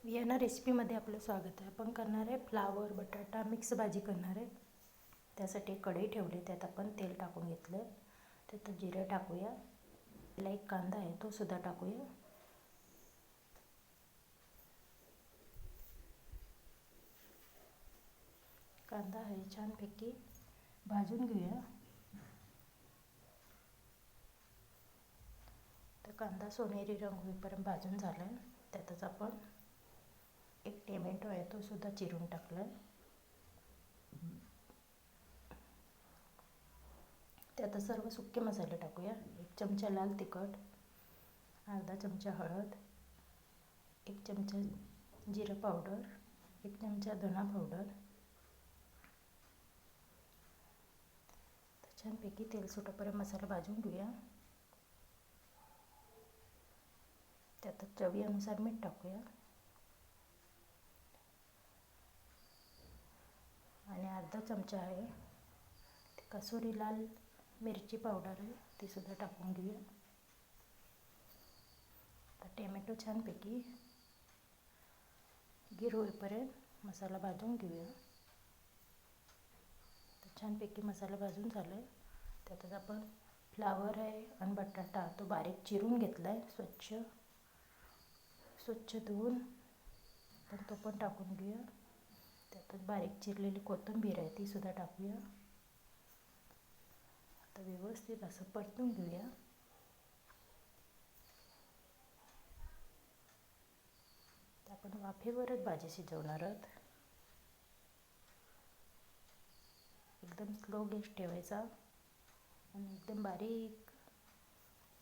Vienna रेसिपीमध्ये आपलं स्वागत आहे. आपण करणार आहे फ्लावर बटाटा मिक्स भाजी करणार आहे. त्यासाठी कढई ठेवली, त्यात आपण तेल टाकून घेतलं. त्यात जिरे टाकूया. त्याला एक कांदा आहे तो सुद्धा टाकूया. कांदा आहे छानपैकी भाजून घेऊया. तर कांदा सोनेरी रंग होईपर्यंत भाजून झाला आहे. त्यातच आपण एक टोमॅटो आहे तो सुद्धा चिरून टाकला आहे. त्यात सर्व सुके मसाले टाकूया. 1 चमचा लाल तिखट, अर्धा चमचा हळद, 1 चमचा जिरा पावडर, 1 चमचा धना पावडर. छानपैकी तेल सुटेपर्यंत मसाला भाजून घेऊया. त्यात चवीनुसार मीठ टाकूया आणि अर्धा चमचा आहे कसुरी लाल मिरची पावडर आहे ती सुद्धा टाकून घेऊया. आता टोमॅटो छानपैकी गिर होईपर्यंत मसाला भाजून घेऊया. तर छानपैकी मसाला भाजून झाला आहे. त्यातच आपण फ्लावर आहे आणि बटाटा तो बारीक चिरून घेतला आहे. स्वच्छ धुवून तो पण टाकून घेऊया. त्यातच बारीक चिरलेली कोथिंबीर आहे ती सुद्धा टाकूया. आता व्यवस्थित असं परतून घेऊया. आपण वाफेवरच भाजी शिजवणार आहोत. एकदम स्लो गॅस ठेवायचा आणि एकदम बारीक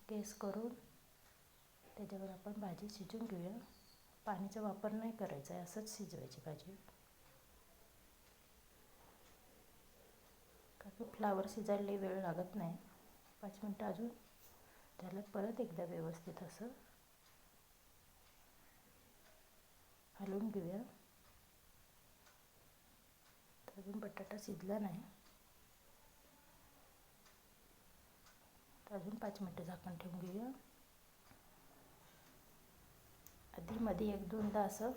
गॅस करून त्याच्यावर आपण भाजी शिजवून घेऊया. पाण्याचा वापर नाही करायचा आहे, असंच शिजवायची भाजी. कारण फ्लावर शिजायला वेळ लागत नाही. 5 मिनटं अजून त्याला परत एकदा व्यवस्थित असं हलवून घेऊया. अजून बटाटा शिजला नाही, तर अजून 5 मिनटं झाकण ठेवून घेऊया. आधीमध्ये 1-2दा असं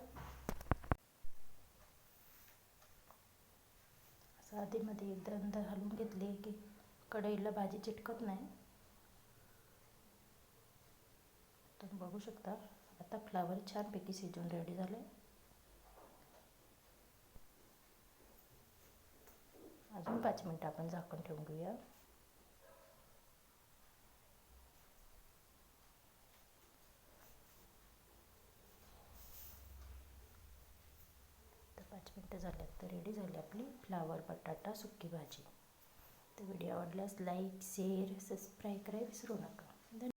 आधीमध्ये 1-2दा हलवून घेतले की कढईला भाजी चिटकत नाही. तुम्ही बघू शकता आता फ्लावर छानपैकी शिजून रेडी झाले. अजून 5 मिनटं आपण झाकण ठेवून घेऊया. तर 5 मिनटं झाल्यात तर रेडी झाली आपली फ्लावर बटाटा सुकी भाजी. तर व्हिडिओ आवडल्यास लाईक शेअर सबस्क्राईब करायला विसरू नका.